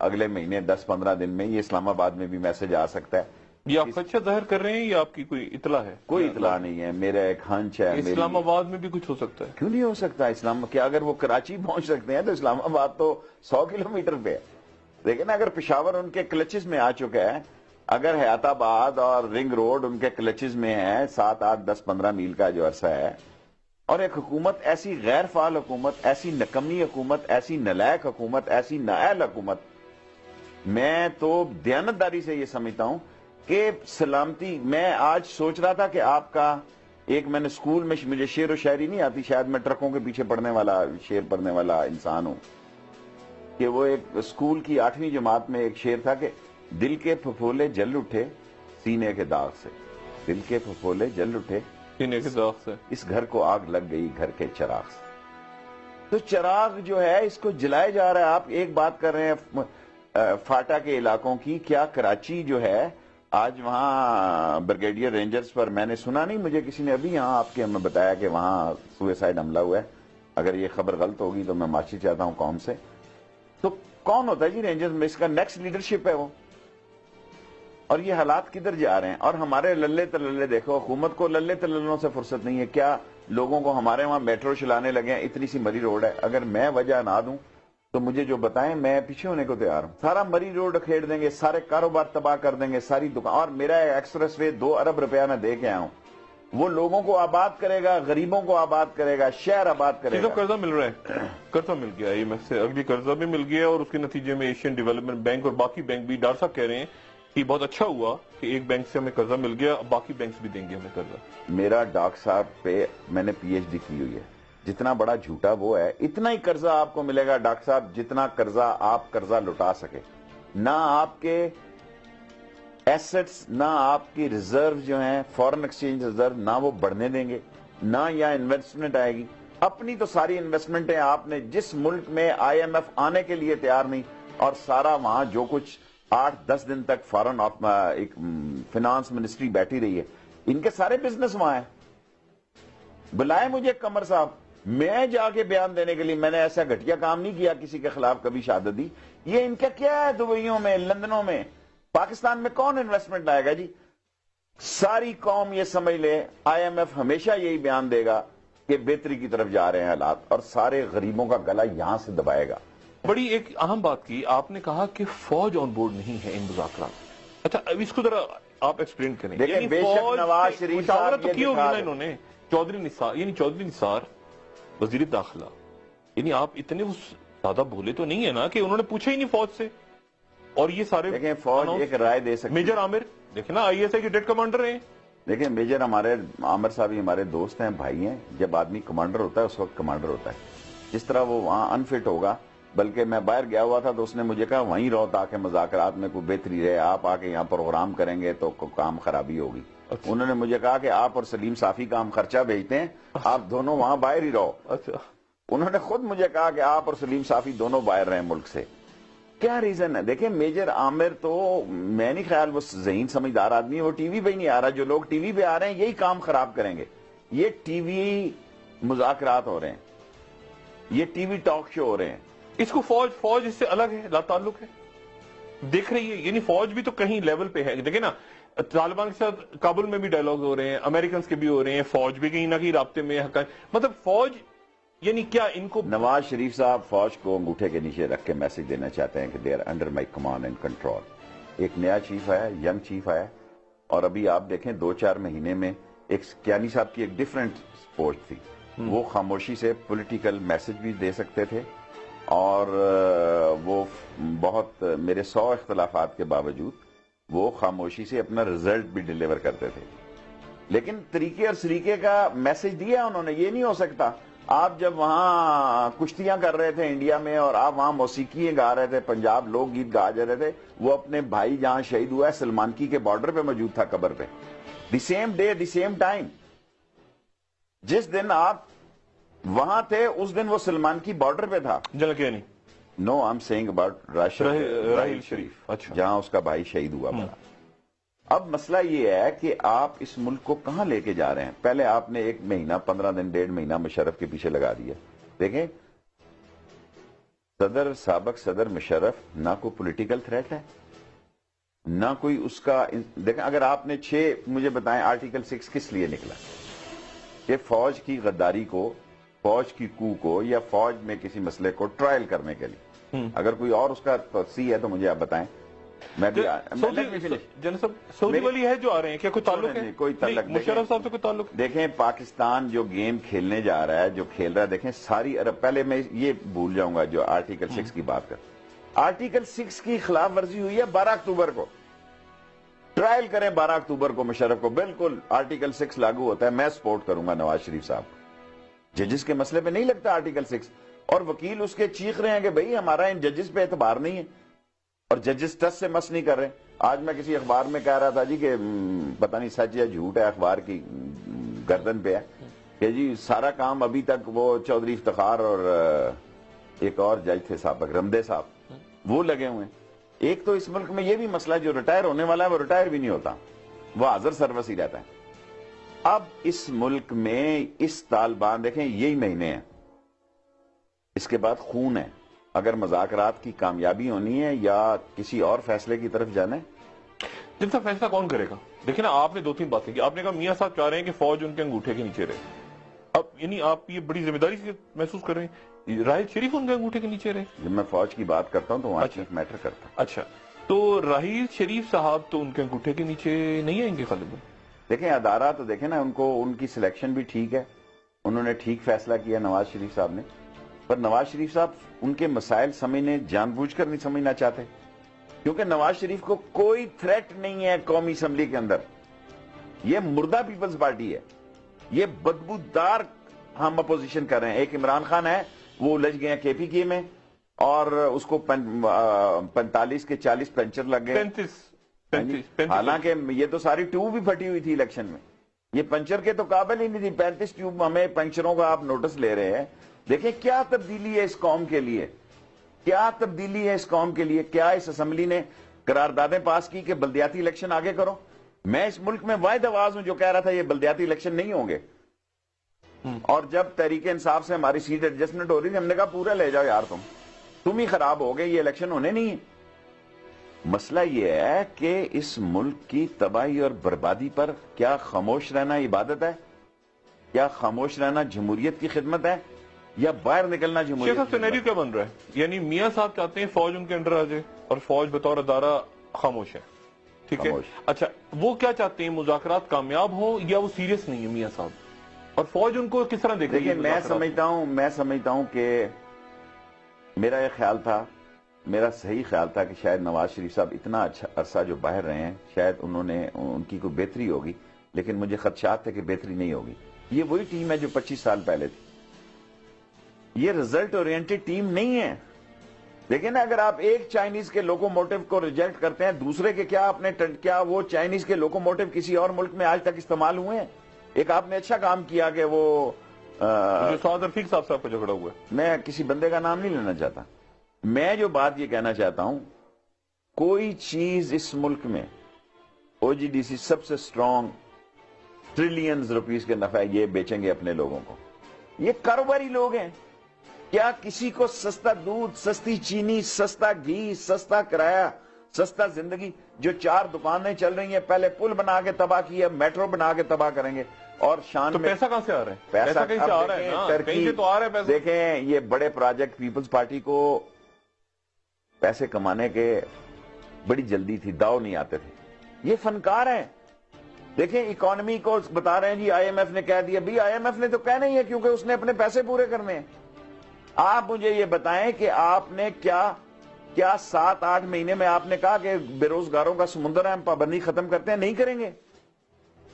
اگلے مہینے 10-15 دن میں یہ اسلام آباد میں بھی میسج آ سکتا ہے. یہ آپ خدشہ ظاہر کر رہے ہیں یا آپ کی کوئی اطلاع ہے؟ کوئی اطلاع نہیں ہے, میرا ایک ہنچ ہے. اسلام آباد میں بھی کچھ ہو سکتا ہے؟ کیوں نہیں ہو سکتا؟ اسلام کیا اگر وہ کراچی پہنچ سکتے ہیں تو اسلام آباد تو 100 کلومیٹر پہ ہے. لیکن اگر پشاور ان کے کلچز میں آ چکا ہے, اگر حیات آباد اور رنگ روڈ ان کے کلچز میں ہے, 7, 8, 10, 15 میل کا جو عرصہ ہے, اور ایک حکومت ایسی غیر فعال حکومت, ایسی نکمی حکومت, ایسی نلائق حکومت, ایسی نااہل حکومت, میں تو دیانتداری سے یہ سمجھتا ہوں کہ سلامتی. میں آج سوچ رہا تھا کہ آپ کا ایک, میں نے اسکول میں, مجھے شعر و شاعری نہیں آتی, شاید میں ٹرکوں کے پیچھے پڑھنے والا, شعر پڑھنے والا انسان ہوں, کہ وہ ایک اسکول کی 8ویں جماعت میں ایک شعر تھا کہ دل کے پھپھولے جل اٹھے سینے کے داغ سے, دل کے پھپھولے جل اٹھے سینے کے داغ سے, اس گھر کو آگ لگ گئی گھر کے چراغ سے. تو چراغ جو ہے اس کو جلائے جا رہا ہے. آپ ایک بات کر رہے ہیں فاٹا کے علاقوں کی, کیا کراچی جو ہے آج وہاں بریگیڈیئر رینجرز پر, میں نے سنا نہیں, مجھے کسی نے ابھی یہاں آپ کے ہمیں بتایا کہ وہاں سوئسائڈ حملہ ہوا ہے. اگر یہ خبر غلط ہوگی تو میں معافی چاہتا ہوں قوم سے. تو کون ہوتا ہے جی رینجرز میں؟ اس کا نیکسٹ لیڈرشپ ہے وہ. اور یہ حالات کدھر جا رہے ہیں؟ اور ہمارے للے تللے دیکھو, حکومت کو للے تللوں سے فرصت نہیں ہے. کیا لوگوں کو ہمارے وہاں میٹرو چلانے لگے ہیں؟ اتنی سی مری روڈ ہے, اگر میں وجہ نہ دوں تو مجھے جو بتائیں, میں پیچھے ہونے کو تیار ہوں. سارا مری روڈ کھیڑ دیں گے, سارے کاروبار تباہ کر دیں گے, ساری دکان. اور میرا ایکسپریس وے 2 ارب روپیہ میں دے کے آیا ہوں, وہ لوگوں کو آباد کرے گا, غریبوں کو آباد کرے گا, شہر آباد کرے گا. قرضہ مل رہا ہے, قرضہ مل گیا IMF سے, اگلی قرضہ بھی مل گیا, اور اس کے نتیجے میں ایشین ڈیولپمنٹ بینک اور باقی بینک بھی, ڈاکٹر صاحب کہہ رہے ہیں کہ بہت اچھا ہوا کہ ایک بینک سے ہمیں قرضہ مل گیا, باقی بینکس بھی دیں گے ہمیں قرضہ. میرا ڈاکٹر صاحب پہ میں نے PhD کی ہوئی ہے, جتنا بڑا جھوٹا وہ ہے اتنا ہی قرضہ آپ کو ملے گا ڈاکٹر صاحب, جتنا قرضہ آپ قرضہ لٹا سکے. نہ آپ کے ایسٹس, نہ آپ کی ریزرو جو ہیں فورن ایکسچینج ریزرو, نہ وہ بڑھنے دیں گے, نہ یہاں انویسٹمنٹ آئے گی. اپنی تو ساری انویسٹمنٹیں آپ نے, جس ملک میں IMF آنے کے لیے تیار نہیں, اور سارا وہاں جو کچھ 8-10 دن تک فارن ایک فنانس منسٹری بیٹھی رہی ہے, ان کے سارے بزنس وہاں ہیں. بلائے مجھے قمر صاحب, میں جا کے بیان دینے کے لیے, میں نے ایسا گھٹیا کام نہیں کیا کسی کے خلاف کبھی شہادت. یہ ان کا کیا ہے دبئیوں میں, لندنوں میں, پاکستان میں کون انویسٹمنٹ لائے گا جی؟ ساری قوم یہ سمجھ لے, IMF ہمیشہ یہی بیان دے گا کہ بہتری کی طرف جا رہے ہیں حالات, اور سارے غریبوں کا گلا یہاں سے دبائے گا. بڑی ایک اہم بات کی آپ نے, کہا کہ فوج آن بورڈ نہیں ہے ان مذاکرات. اچھا اب اس کو ذرا آپ ایکسپلین کریں. دیکھیں بے شک نواز شریف صاحب تو کی ہوگی نا انہوں نے, چودھری نثار وزیر داخلہ, یعنی آپ اتنے زیادہ بھولے تو نہیں ہے نا کہ انہوں نے پوچھا ہی نہیں فوج سے, اور یہ سارے. دیکھیں فوج ایک رائے دے سکتی. میجر عامر دیکھیں نا, ISI کے ڈیٹ کمانڈر ہیں. دیکھیں میجر ہمارے عامر صاحب ہی ہمارے دوست ہیں, بھائی ہیں. جب آدمی کمانڈر ہوتا ہے اس وقت کمانڈر ہوتا ہے. جس طرح وہ وہاں انفٹ ہوگا, بلکہ میں باہر گیا ہوا تھا تو اس نے مجھے کہا وہیں رہو تاکہ مذاکرات میں کوئی بہتری رہے, آپ آ کے یہاں پروگرام کریں گے تو کام خرابی ہوگی. اچھا. انہوں نے مجھے کہا کہ آپ اور سلیم صافی کا ہم خرچہ بھیجتے ہیں, آپ دونوں وہاں باہر ہی رہو. اچھا. انہوں نے خود مجھے کہا کہ آپ اور سلیم صافی دونوں باہر رہے ملک سے. کیا ریزن ہے؟ دیکھیں میجر عامر تو میں نہیں خیال وہ ذہین سمجھدار آدمی ہے, وہ ٹی وی پہ ہی نہیں آ رہا. جو لوگ ٹی وی پہ آ رہے ہیں یہی کام خراب کریں گے. یہ ٹی وی مذاکرات ہو رہے ہیں, یہ ٹی وی ٹاک شو ہو رہے ہیں. اس کو فوج اس سے الگ ہے, لا تعلق ہے, دیکھ رہی ہے. یعنی فوج بھی تو کہیں لیول پہ ہے. دیکھیں نا, طالبان کے ساتھ کابل میں بھی ڈائلاگ ہو رہے ہیں, امریکنز کے بھی ہو رہے ہیں, فوج بھی کہیں نہ کہیں رابطے میں. مطلب فوج یعنی کیا ان کو. نواز شریف صاحب فوج کو انگوٹھے کے نیچے رکھ کے میسج دینا چاہتے ہیں کہ they are under my command and control. ایک نیا چیف آیا, ینگ چیف آیا, اور ابھی آپ دیکھیں 2-4 مہینے میں ایک کیانی صاحب کی ایک ڈیفرنٹ پوسٹ تھی. وہ خاموشی سے پولیٹیکل میسج بھی دے سکتے تھے, اور وہ بہت میرے 100 اختلافات کے باوجود وہ خاموشی سے اپنا رزلٹ بھی ڈیلیور کرتے تھے. لیکن طریقے اور سلیقے کا میسج دیا انہوں نے. یہ نہیں ہو سکتا آپ جب وہاں کشتیاں کر رہے تھے انڈیا میں, اور آپ وہاں موسیقی گا رہے تھے, پنجاب لوک گیت گا جا رہے تھے, وہ اپنے بھائی جہاں شہید ہوا ہے سلمانکی کے بارڈر پہ موجود تھا, قبر پہ, the same day the same time. جس دن آپ وہاں تھے اس دن وہ سلمانکی بارڈر پہ تھا. جلکیا نہیں. No I am saying about Raheel Sharif, اچھا, جہاں اس کا بھائی شہید ہوا بڑا. اب مسئلہ یہ ہے کہ آپ اس ملک کو کہاں لے کے جا رہے ہیں. پہلے آپ نے 1 مہینہ 15 دن 1.5 مہینہ مشرف کے پیچھے لگا دیا. دیکھیں سابق صدر مشرف نہ کوئی پولیٹیکل تھریٹ ہے، نہ کوئی اس کا دیکھیں، اگر آپ نے مجھے بتائیں آرٹیکل 6 کس لیے نکلا؟ کہ فوج کی غداری کو، فوج کی کو کو، یا فوج میں کسی مسئلے کو ٹرائل کرنے کے لیے. اگر کوئی اور اس کا توسیع ہے تو مجھے آپ بتائیں. میں بھی سعودی والی ہے جو آ رہے ہیں، کیا کوئی تعلق ہے؟ کوئی تعلق مشرف صاحب سے کوئی تعلق؟ دیکھیں پاکستان جو گیم کھیلنے جا رہا ہے، جو کھیل رہا ہے، دیکھیں ساری عرب، پہلے میں یہ بھول جاؤں گا جو آرٹیکل 6 کی بات کر، آرٹیکل 6 کی خلاف ورزی ہوئی ہے 12 اکتوبر کو. ٹرائل کریں 12 اکتوبر کو مشرف کو، بالکل آرٹیکل 6 لاگو ہوتا ہے. میں سپورٹ کروں گا نواز شریف صاحب. ججز کے مسئلے پہ نہیں لگتا آرٹیکل 6، اور وکیل اس کے چیخ رہے ہیں کہ بھئی ہمارا ان ججز پہ اعتبار نہیں ہے، اور ججز ٹس سے مس نہیں کر رہے. آج میں کسی اخبار میں کہہ رہا تھا جی کہ پتہ نہیں سچ یا جھوٹ ہے، اخبار کی گردن پہ ہے کہ جی سارا کام ابھی تک وہ چودھری افتخار اور ایک اور جج تھے سابق رمدے صاحب، وہ لگے ہوئے ہیں. ایک تو اس ملک میں یہ بھی مسئلہ جو ریٹائر ہونے والا ہے وہ ریٹائر بھی نہیں ہوتا، وہ حاضر سروس ہی رہتا ہے. اب اس ملک میں اس طالبان دیکھیں یہی مہینے ہیں، اس کے بعد خون ہے. اگر مذاکرات کی کامیابی ہونی ہے یا کسی اور فیصلے کی طرف جانا ہے، جن کا فیصلہ کون کرے گا؟ دیکھیں نا، آپ نے 2-3 باتیں کی. آپ نے کہا میاں صاحب چاہ رہے ہیں کہ فوج ان کے انگوٹھے کے نیچے رہے. اب یعنی آپ یہ بڑی ذمہ داری سے محسوس کر رہے ہیں راحیل شریف ان کے انگوٹھے کے نیچے رہے؟ جب میں فوج کی بات کرتا ہوں تو وہاں چیف میٹر کرتا ہوں. اچھا، تو راحیل شریف صاحب تو ان کے انگوٹھے کے نیچے نہیں آئیں گے غالباً. دیکھیں ادارہ تو دیکھیں نا، ان کی سلیکشن بھی ٹھیک ہے، انہوں نے ٹھیک فیصلہ کیا نواز شریف صاحب نے. پر نواز شریف صاحب ان کے مسائل سمجھنے جان بوجھ کر نہیں سمجھنا چاہتے، کیونکہ نواز شریف کو کوئی تھریٹ نہیں ہے قومی اسمبلی کے اندر. یہ مردہ پیپلز پارٹی ہے، یہ بدبودار ہم اپوزیشن کر رہے ہیں. ایک عمران خان ہے، وہ الجھ گئے ہیں کے پی کے میں، اور اس کو 45 کے 40 پنچر لگ گئے. 35 حالانکہ یہ تو ساری ٹیوب بھی پھٹی ہوئی تھی الیکشن میں، یہ پنچر کے تو قابل ہی نہیں تھی. 35 ٹیوب ہمیں پنچروں کا آپ نوٹس لے رہے ہیں. دیکھیں کیا تبدیلی ہے اس قوم کے لیے، کیا تبدیلی ہے اس قوم کے لیے. کیا اس اسمبلی نے قراردادیں پاس کی کہ بلدیاتی الیکشن آگے کرو؟ میں اس ملک میں واحد آواز ہوں جو کہہ رہا تھا یہ بلدیاتی الیکشن نہیں ہوں گے. اور جب تحریک انصاف سے ہماری سیٹ ایڈجسٹمنٹ ہو رہی تھی، ہم نے کہا پورا لے جاؤ یار، تم ہی خراب ہو گئے، یہ الیکشن ہونے نہیں ہے. مسئلہ یہ ہے کہ اس ملک کی تباہی اور بربادی پر کیا خاموش رہنا عبادت ہے؟ کیا خاموش رہنا جمہوریت کی خدمت ہے، یا باہر نکلنا جمہوریت کی خدمت؟ سینیریو کیا بن رہا ہے؟ یعنی میاں صاحب چاہتے ہیں فوج ان کے انڈر آ جائے اور فوج بطور ادارہ خاموش ہے، ٹھیک ہے؟ اچھا، وہ کیا چاہتے ہیں، مذاکرات کامیاب ہوں یا وہ سیریس نہیں ہے میاں صاحب؟ اور فوج ان کو کس طرح دیکھ رہی ہے؟ میں سمجھتا ہوں کہ میرا یہ خیال تھا، میرا صحیح خیال تھا کہ شاید نواز شریف صاحب اتنا اچھا عرصہ جو باہر رہے ہیں، شاید ان کی کوئی بہتری ہوگی، لیکن مجھے خدشات تھے کہ بہتری نہیں ہوگی. یہ وہی ٹیم ہے جو 25 سال پہلے تھی. یہ رزلٹ اورینٹڈ ٹیم نہیں ہے. لیکن اگر آپ ایک چائنیز کے لوکوموٹیو کو ریجیکٹ کرتے ہیں، دوسرے کے کیا وہ چائنیز کے لوکوموٹیو کسی اور ملک میں آج تک استعمال ہوئے ہیں؟ ایک آپ نے اچھا کام کیا کہ وہ سعد رفیق صاحب کا جھگڑا ہوا ہے. میں کسی بندے کا نام نہیں لینا چاہتا. میں جو بات یہ کہنا چاہتا ہوں، کوئی چیز اس ملک میں او جی ڈی سی سب سے سٹرونگ ٹریلینز روپیز کے نفع یہ بیچیں گے اپنے لوگوں کو. یہ کاروباری لوگ ہیں. کیا کسی کو سستا دودھ، سستی چینی، سستا گھی، سستا کرایہ، سستا زندگی، جو 4 دکانیں چل رہی ہیں، پہلے پل بنا کے تباہ کیا، میٹرو بنا کے تباہ کریں گے. اور شان تو پیسہ کہاں سے آ رہا ہے؟ پیسہ کہیں سے آ رہا ہے نا، کہیں سے تو آ رہا ہے پیسہ. دیکھیں یہ بڑے پروجیکٹ پیپلز پارٹی کو پیسے کمانے کے بڑی جلدی تھی، داؤ نہیں آتے تھے. یہ فنکار ہیں. دیکھیں اکانومی کو بتا رہے ہیں جی آئی ایم ایف نے کہہ دیا. بھی آئی ایم ایف نے تو کہنا ہی ہے، کیونکہ اس نے اپنے پیسے پورے کرنے ہیں. آپ مجھے یہ بتائیں کہ آپ نے کیا 7-8 مہینے میں آپ نے کہا کہ بے روزگاروں کا سمندر ہے، ہم پابندی ختم کرتے ہیں؟ نہیں کریں گے.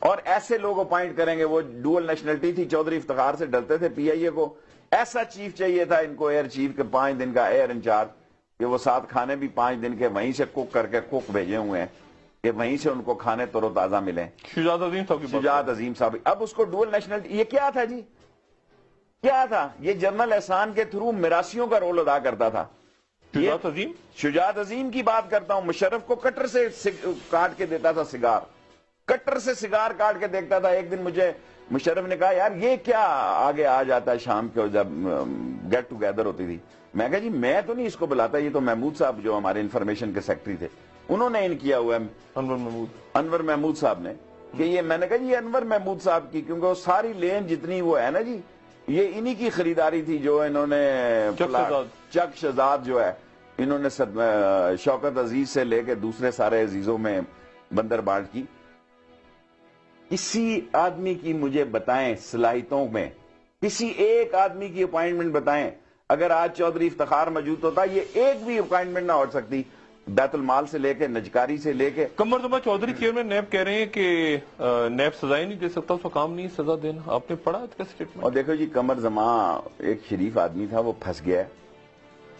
اور ایسے لوگ اپوائنٹ کریں گے. وہ ڈوئل نیشنلٹی تھی، چودھری افتخار سے ڈرتے تھے پی آئی اے کو. ایسا چیف چاہیے تھا ان کو، ایئر چیف کے 5 دن کا ایئر انچارج، کہ وہ 7 کھانے بھی 5 دن کے وہیں سے کوک کر کے کوک بھیجے ہوئے ہیں کہ وہیں سے ان کو کھانے تر و تازہ ملیں. شجاعت عظیم صاحب کی بات. شجاعت عظیم صاحب. اب اس کو ڈوئل نیشنلٹی، یہ کیا تھا جی؟ کیا تھا یہ؟ جنرل احسان کے تھرو میراسیوں کا رول ادا کرتا تھا. شجاعت عظیم کی بات کرتا ہوں. مشرف کو کٹر سے کاٹ کے دیتا تھا سگار، کٹر سے سگار کاٹ کے دیکھتا تھا. ایک دن مجھے مشرف نے کہا یار یہ کیا آگے آ جاتا ہے شام کے جب گیٹ ٹوگیدر ہوتی تھی. میں کہا جی میں تو نہیں اس کو بلاتا, یہ تو محمود صاحب جو ہمارے انفارمیشن کے سیکرٹری تھے انہوں نے ان کیا ہوا ہے, انور محمود صاحب نے, کہ یہ میں نے کہا جی یہ انور محمود صاحب کی, کیونکہ وہ ساری لین جتنی وہ ہے نا جی یہ انہی کی خریداری تھی جو انہوں نے چک شہزاد جو ہے انہوں نے شوکت عزیز سے لے کے دوسرے سارے عزیزوں میں بندر بانٹ کی. کسی آدمی کی مجھے بتائیں صلاحیتوں میں, کسی ایک آدمی کی اپائنٹمنٹ بتائیں. اگر آج چودھری افتخار موجود ہوتا یہ ایک بھی اپائنٹمنٹ نہ ہو سکتی, بیت المال سے لے کے نجکاری سے لے کے. قمر زمان چودھری چیئرمین نیب کہہ رہے ہیں کہ نیب سزائیں نہیں دے سکتا, اس کا کام نہیں سزا دینا. آپ نے پڑھا اس کا سٹیٹمنٹ؟ اور دیکھو جی قمر زمان ایک شریف آدمی تھا, وہ پھنس گیا ہے.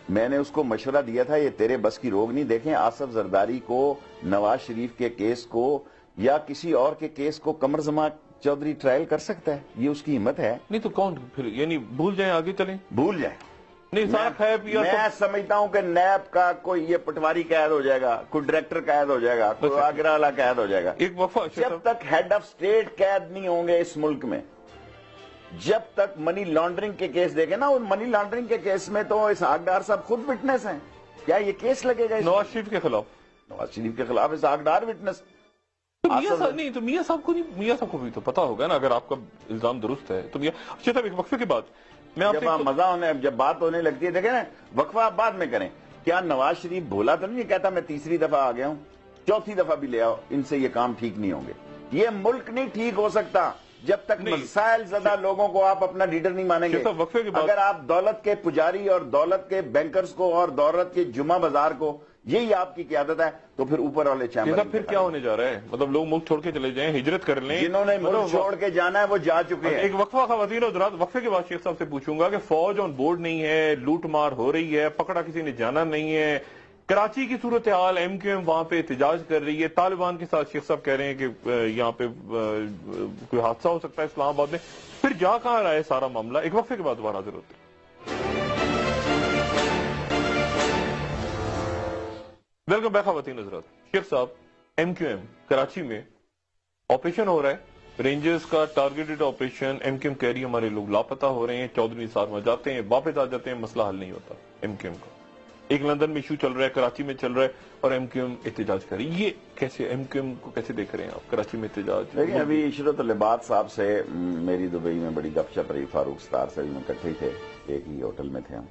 میں نے اس کو مشورہ دیا تھا یہ تیرے بس کی روگ نہیں. دیکھیں آصف زرداری کو, نواز شریف کے کیس کو یا کسی اور کے کیس کو قمر زمان چودھری ٹرائل کر سکتا ہے, یہ اس کی ہمت ہے. نہیں تو کون پھر, یعنی بھول جائیں آگے چلیں؟ بھول جائیں. نہیں سارا کھایا پیا. میں سمجھتا ہوں کہ نیب کا کوئی یہ پٹواری قید ہو جائے گا, کوئی ڈائریکٹر قید ہو جائے گا, کوئی آگرہ والا قید ہو جائے گا. ایک وقفہ, جب تک ہیڈ آف اسٹیٹ قید نہیں ہوں گے اس ملک میں, جب تک منی لانڈرنگ کے کیس دیکھیں نا, ان منی لانڈرنگ کے کیس میں تو اسحاق ڈار صاحب خود وٹنس ہیں. کیا یہ کیس لگے گا نواز شریف کے خلاف؟ نواز شریف کے خلاف اسحاق ڈار وٹنس. نہیں تو میاں صاحب کو نہیں, میاں صاحب کو بھی تو پتا ہوگا نا اگر آپ کا الزام درست ہے تو. اچھا صاحب ایک وقفے کے بعد میں آپ جب مزہ ہونے, جب بات ہونے لگتی ہے دیکھیں نا, وقفہ آپ بعد میں کریں. کیا نواز شریف بھولا تو نہیں کہتا میں تیسری دفعہ آ گیا ہوں, چوتھی دفعہ بھی لے آؤ, ان سے یہ کام ٹھیک نہیں ہوں گے. یہ ملک نہیں ٹھیک ہو سکتا جب تک مسائل زدہ لوگوں کو آپ اپنا لیڈر نہیں مانیں گے. اگر آپ دولت کے پجاری اور دولت کے بینکرز کو اور دولت کے جمعہ بازار کو یہی آپ کی قیادت ہے تو پھر اوپر والے چیمبر. پھر کیا ہونے جا رہا ہے؟ مطلب لوگ ملک چھوڑ کے چلے جائیں, ہجرت کر لیں. جنہوں نے ملک چھوڑ کے جانا ہے وہ جا چکے ہیں. ایک وقفہ خواتین اور حضرات, وقفے کے بعد شیخ صاحب سے پوچھوں گا کہ فوج آن بورڈ نہیں ہے, لوٹ مار ہو رہی ہے, پکڑا کسی نے جانا نہیں ہے. کراچی کی صورتحال, ایم کیو ایم وہاں پہ احتجاج کر رہی ہے, طالبان کے ساتھ شیخ صاحب کہہ رہے ہیں کہ یہاں پہ کوئی حادثہ ہو سکتا ہے اسلام آباد میں. پھر جا کہاں رہا ہے سارا معاملہ؟ ایک وقفے کے بعد دوبارہ حاضر ہوتے ہیں. ویلکم بیک خواتین حضرات. شیخ صاحب, ایم کیو ایم کراچی میں آپریشن ہو رہا ہے, رینجرز کا targeted operation. M Q M کہہ رہی ہے ہمارے لوگ لاپتہ ہو رہے ہیں, چودھری نثار وہاں جاتے ہیں واپس آ جاتے ہیں, مسئلہ حل نہیں ہوتا ایم کیو ایم کا. ایک لندن میں ایشو چل رہا ہے, کراچی میں چل رہا ہے, اور ایم کیو ایم احتجاج کر رہی ہے. یہ کیسے ایم کیو ایم کو کیسے دیکھ رہے ہیں آپ, کراچی میں احتجاج؟ دیکھیں ابھی عشرت العباد صاحب سے میری دبئی میں بڑی گپ شپ رہی, فاروق ستار سے بھی اکٹھے تھے, ایک ہی ہوٹل میں تھے ہم.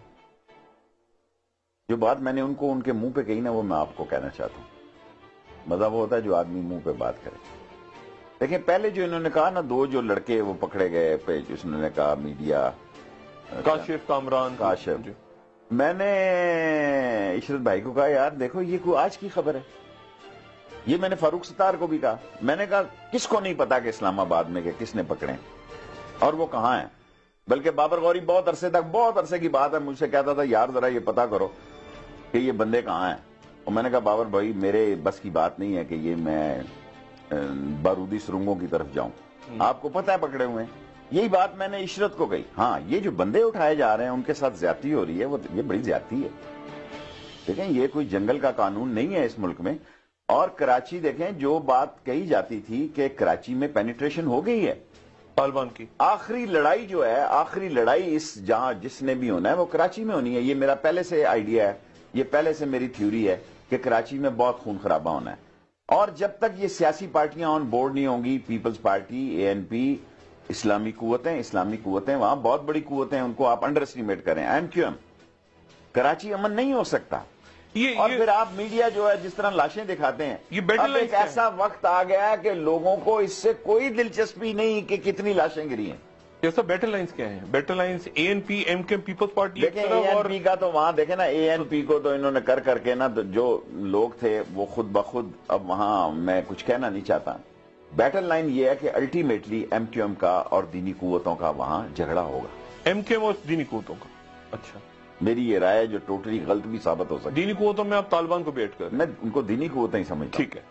جو بات میں نے ان کو ان کے منہ پہ کہی نا وہ میں آپ کو کہنا چاہتا ہوں. مزہ وہ ہوتا ہے جو آدمی منہ پہ بات کرے. دیکھیں پہلے جو انہوں نے کہا نا, دو جو لڑکے وہ پکڑے گئے پہ, جس نے کہا میڈیا, کاشف کامران کاشف, میں نے عشرت بھائی کو کہا یار دیکھو یہ کوئی آج کی خبر ہے. یہ میں نے فاروق ستار کو بھی کہا, میں نے کہا کس کو نہیں پتا کہ اسلام آباد میں کہ کس نے پکڑے اور وہ کہاں ہیں. بلکہ بابر غوری بہت عرصے تک, بہت عرصے کی بات ہے, مجھ سے کہتا تھا یار ذرا یہ پتا کرو کہ یہ بندے کہاں ہیں. اور میں نے کہا بابر بھائی میرے بس کی بات نہیں ہے کہ یہ میں بارودی سرنگوں کی طرف جاؤں, آپ کو پتہ ہے پکڑے ہوئے ہیں. یہی بات میں نے عشرت کو کہی. ہاں یہ جو بندے اٹھائے جا رہے ہیں ان کے ساتھ زیادتی ہو رہی ہے, وہ یہ بڑی زیادتی ہے. دیکھیں یہ کوئی جنگل کا قانون نہیں ہے اس ملک میں. اور کراچی دیکھیں, جو بات کہی جاتی تھی کہ کراچی میں پینیٹریشن ہو گئی ہے طالبان کی, آخری لڑائی جو ہے, آخری لڑائی اس جہاں جس نے بھی ہونا ہے وہ کراچی میں ہونی ہے. یہ میرا پہلے سے آئیڈیا ہے, یہ پہلے سے میری تھیوری ہے کہ کراچی میں بہت خون خرابہ ہونا ہے. اور جب تک یہ سیاسی پارٹیاں آن بورڈ نہیں ہوں گی, پیپلز پارٹی, اے این پی, اسلامی قوتیں وہاں بہت بڑی قوتیں ہیں, ان کو آپ انڈر اسٹیمیٹ کریں. ایم کیو ایم, کراچی امن نہیں ہو سکتا. اور پھر آپ میڈیا جو ہے جس طرح لاشیں دکھاتے ہیں, اب ایک ایسا وقت آ گیا ہے کہ لوگوں کو اس سے کوئی دلچسپی نہیں کہ کتنی لاشیں گری ہیں. جیسا بیٹل لائنز کیا ہیں؟ Battle lines A N P, M Q M, Peoples Party. دیکھیں اے این پی کا تو وہاں دیکھیں نا, اے این پی کو تو انہوں نے کر کے نا, جو لوگ تھے وہ خود بخود, اب وہاں میں کچھ کہنا نہیں چاہتا. بیٹل لائن یہ ہے کہ الٹیمیٹلی ایم کیو ایم کا اور دینی قوتوں کا وہاں جھگڑا ہوگا. ایم کیو ایم اور دینی قوتوں کا. اچھا, میری یہ رائے جو ٹوٹلی غلط بھی ثابت ہو سکتی. دینی قوتوں میں آپ طالبان کو بھی ایڈ کر رہے ہیں؟ میں ان کو دینی قوتیں ہی سمجھتا ہوں. ٹھیک ہے,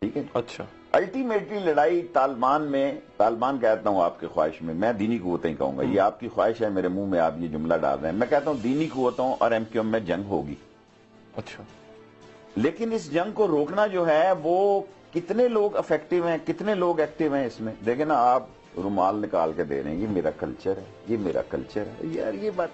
ٹھیک ہے. اچھا, الٹیمیٹلی لڑائی طالبان میں, طالبان کہتا ہوں آپ کی خواہش میں دینی قوتیں ہی کہوں گا. یہ آپ کی خواہش ہے, میرے منہ میں آپ یہ جملہ ڈال رہے ہیں. میں کہتا ہوں دینی قوتوں اور ایم کیو ایم میں جنگ ہوگی. اچھا, لیکن اس جنگ کو روکنا جو ہے وہ کتنے لوگ افیکٹو ہیں, کتنے لوگ ایکٹیو ہیں اس میں. دیکھیں نا, آپ رومال نکال کے دے رہے ہیں, یہ میرا کلچر ہے, یہ میرا کلچر ہے. یار یہ بات,